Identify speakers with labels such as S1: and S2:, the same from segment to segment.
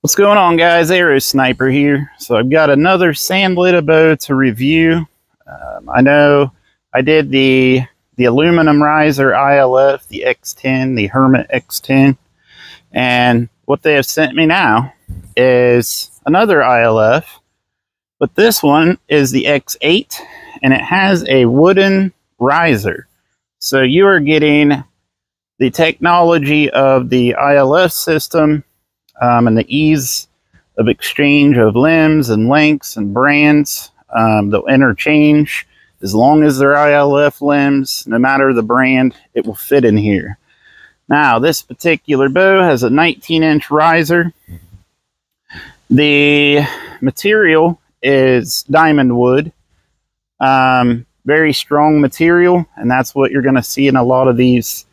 S1: What's going on, guys? Arrow Sniper here. So I've got another Sanlida bow to review. I know I did the aluminum riser ILF, the X10, the Hermit X10. And what they have sent me now is another ILF. But this one is the X8, and it has a wooden riser. So you are getting the technology of the ILF system, and the ease of exchange of limbs and lengths and brands. They'll interchange as long as they're ILF limbs, no matter the brand, it will fit in here. Now, this particular bow has a 19-inch riser. The material is diamond wood, very strong material, and that's what you're going to see in a lot of these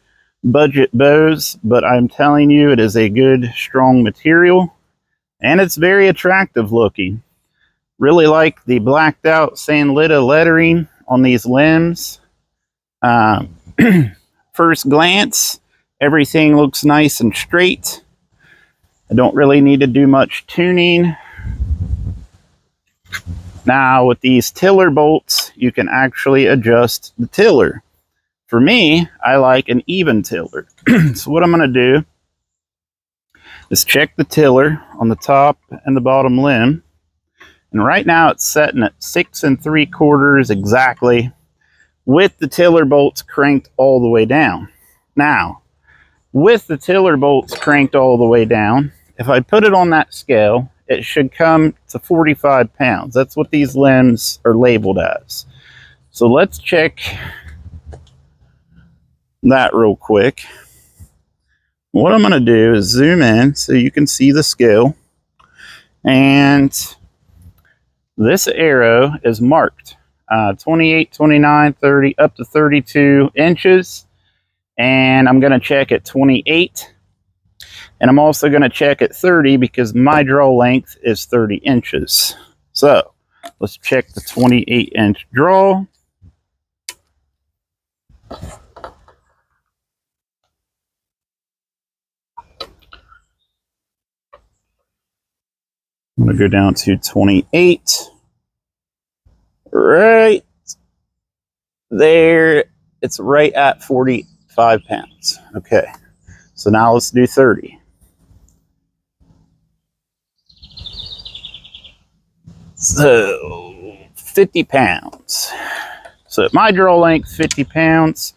S1: budget bows, but I'm telling you, it is a good, strong material, and it's very attractive looking. Really like the blacked out Sanlida lettering on these limbs. First glance, everything looks nice and straight. I don't really need to do much tuning. Now, with these tiller bolts, you can actually adjust the tiller. For me, I like an even tiller. So what I'm going to do is check the tiller on the top and the bottom limb. And right now it's setting at 6 3/4 exactly, with the tiller bolts cranked all the way down. Now, with the tiller bolts cranked all the way down, if I put it on that scale, it should come to 45 pounds. That's what these limbs are labeled as. So let's check that real quick. What I'm going to do is zoom in so you can see the scale, and this arrow is marked 28, 29, 30 up to 32 inches, and I'm going to check at 28, and I'm also going to check at 30 because my draw length is 30 inches. So let's check the 28-inch draw. I'm going to go down to 28. Right there, it's right at 45 pounds. Okay, so now let's do 30. So 50 pounds. So my draw length, 50 pounds,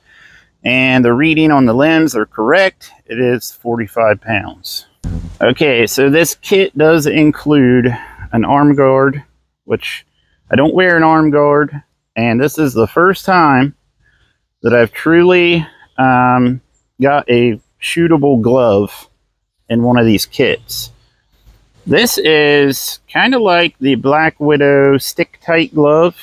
S1: and the reading on the limbs are correct. It is 45 pounds. Okay, so this kit does include an arm guard, which I don't wear an arm guard, and this is the first time that I've truly got a shootable glove in one of these kits. This is kind of like the Black Widow stick-tight glove.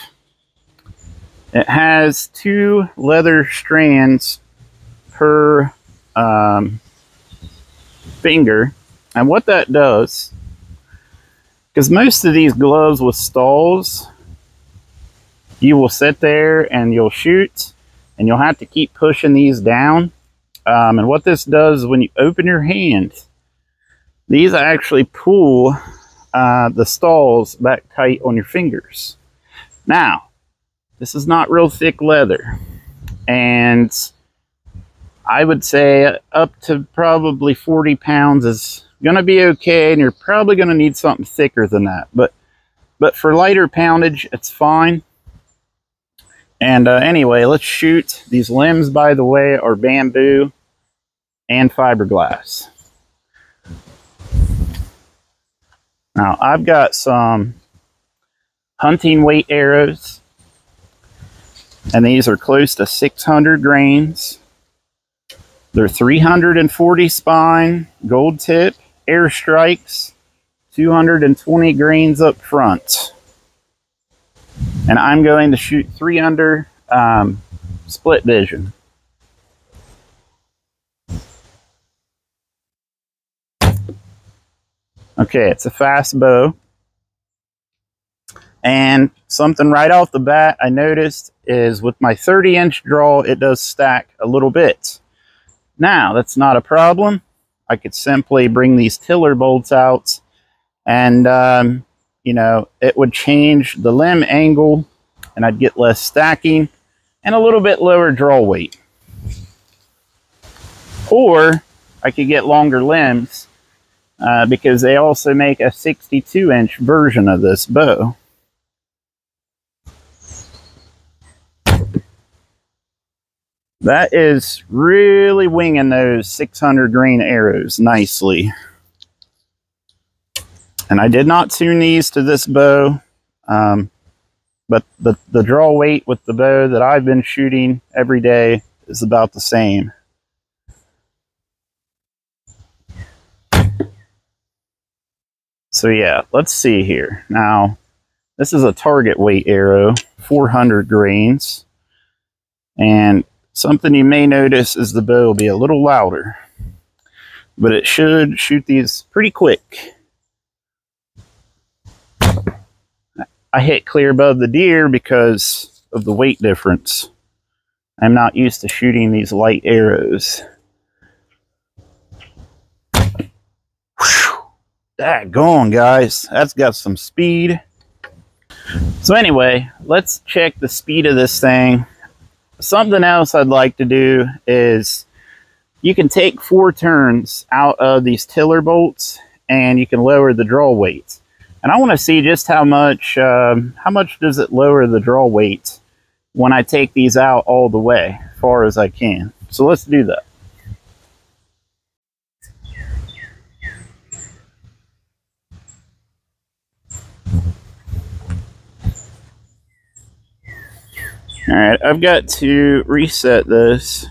S1: It has 2 leather strands per finger. And what that does, because most of these gloves with stalls, you will sit there and you'll shoot, and you'll have to keep pushing these down. And what this does, when you open your hand, these actually pull the stalls back tight on your fingers. Now, this is not real thick leather, and I would say up to probably 40 pounds is gonna be okay, and you're probably gonna need something thicker than that, but for lighter poundage it's fine. And anyway, let's shoot. These limbs, by the way, are bamboo and fiberglass. Now I've got some hunting weight arrows, and these are close to 600 grains. They're 340 spine, gold tip, airstrikes, 220 grains up front. And I'm going to shoot 3 under split vision. Okay, it's a fast bow. And something right off the bat I noticed is with my 30-inch draw, it does stack a little bit. Now, that's not a problem. I could simply bring these tiller bolts out And, you know, it would change the limb angle, and I'd get less stacking and a little bit lower draw weight. Or I could get longer limbs because they also make a 62-inch version of this bow. That is really winging those 600 grain arrows nicely. And I did not tune these to this bow, but the draw weight with the bow that I've been shooting every day is about the same. So yeah, let's see here. Now, this is a target weight arrow, 400 grains. And something you may notice is the bow will be a little louder, but it should shoot these pretty quick. I hit clear above the deer because of the weight difference. I'm not used to shooting these light arrows. Daggone, guys. That's got some speed. So anyway, let's check the speed of this thing. Something else I'd like to do is you can take 4 turns out of these tiller bolts and you can lower the draw weight. And I want to see just how much does it lower the draw weight when I take these out all the way, as far as I can. So let's do that. Alright, I've got to reset this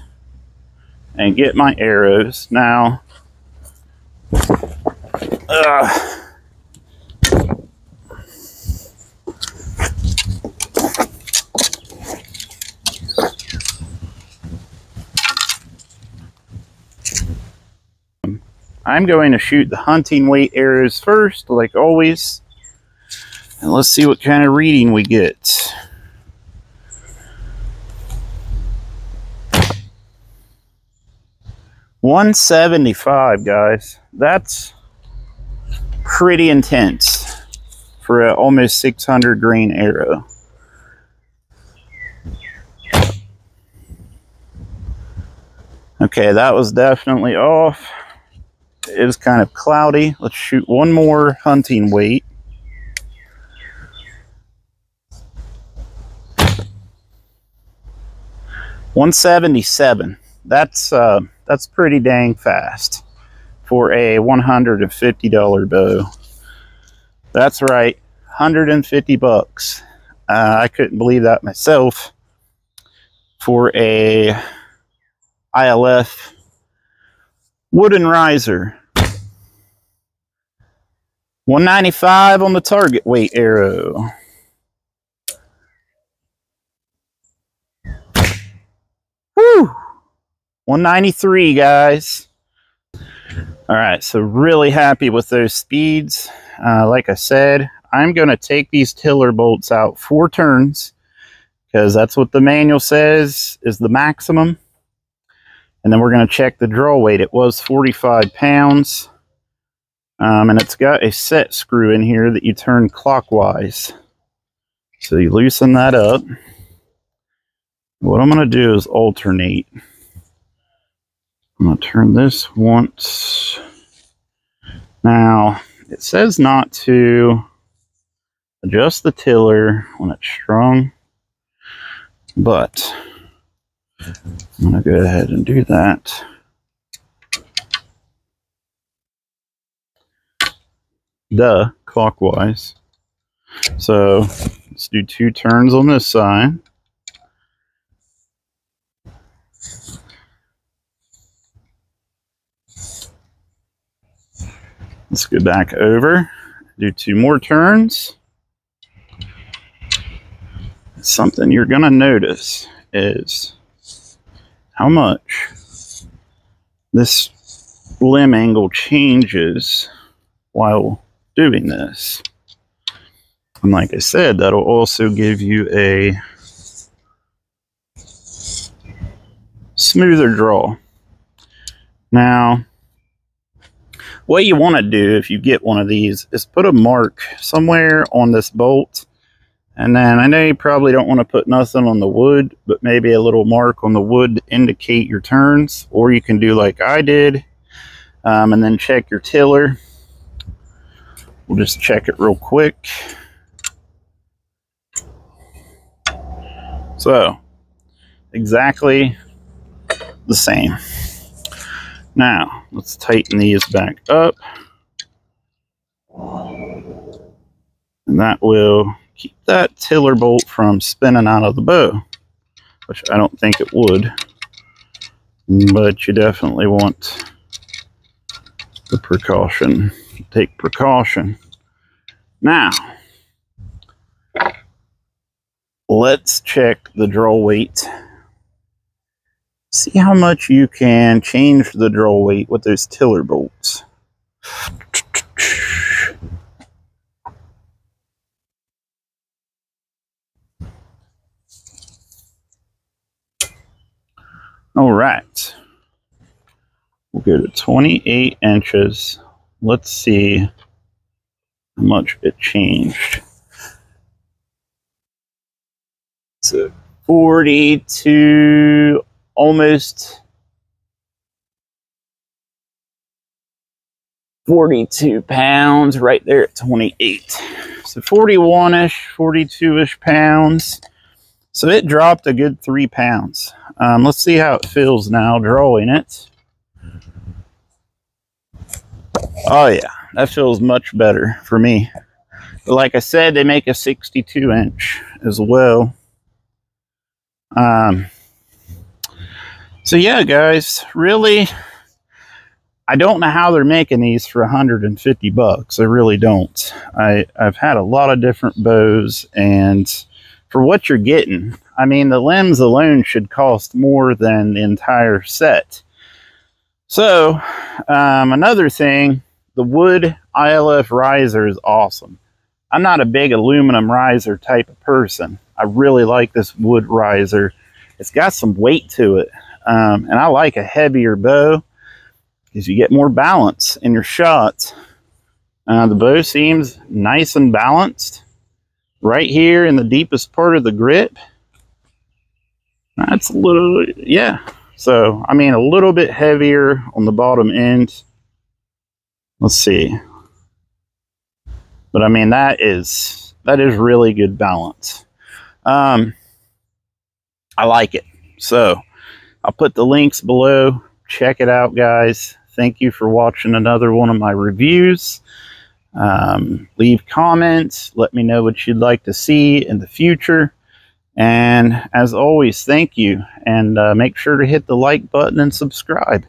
S1: and get my arrows. Now, I'm going to shoot the hunting weight arrows first, like always. And let's see what kind of reading we get. $175, guys. That's pretty intense for an almost 600 grain arrow. Okay, that was definitely off. It was kind of cloudy. Let's shoot one more hunting weight. $177. That's pretty dang fast for a $150 bow. That's right, 150 bucks. I couldn't believe that myself for a ILF wooden riser. $195 on the target weight arrow. Whew! $193, guys. All right, so really happy with those speeds. Like I said, I'm going to take these tiller bolts out 4 turns because that's what the manual says is the maximum. And then we're going to check the draw weight. It was 45 pounds. And it's got a set screw in here that you turn clockwise. So you loosen that up. What I'm going to do is alternate. I'm going to turn this once. Now, it says not to adjust the tiller when it's strung, but I'm going to go ahead and do that. Duh, clockwise. So let's do 2 turns on this side. Let's go back over, do 2 more turns. Something you're going to notice is how much this limb angle changes while doing this. And like I said, that'll also give you a smoother draw. Now, what you want to do if you get one of these is put a mark somewhere on this bolt. And then I know you probably don't want to put nothing on the wood, but maybe a little mark on the wood to indicate your turns. Or you can do like I did, and then check your tiller. We'll just check it real quick. So, exactly the same. Now, let's tighten these back up. And that will keep that tiller bolt from spinning out of the bow, which I don't think it would. But you definitely want the precaution. Take precaution. Now, let's check the draw weight. See how much you can change the draw weight with those tiller bolts. All right. We'll go to 28 inches. Let's see how much it changed. So 42, almost 42 pounds right there at 28. So 41-ish, 42-ish pounds. So it dropped a good 3 pounds. Let's see how it feels now drawing it. Oh yeah, that feels much better for me. But like I said, they make a 62-inch as well. So yeah, guys, really, I don't know how they're making these for 150 bucks. I really don't. I've had a lot of different bows, and for what you're getting, I mean, the limbs alone should cost more than the entire set. So, another thing, the wood ILF riser is awesome. I'm not a big aluminum riser type of person. I really like this wood riser. It's got some weight to it. And I like a heavier bow because you get more balance in your shots. The bow seems nice and balanced right here in the deepest part of the grip. That's a little, yeah. So, I mean, a little bit heavier on the bottom end. Let's see. But I mean, that is really good balance. I like it. So, I'll put the links below. Check it out, guys. Thank you for watching another one of my reviews. Leave comments. Let me know what you'd like to see in the future. And as always, thank you. And make sure to hit the like button and subscribe.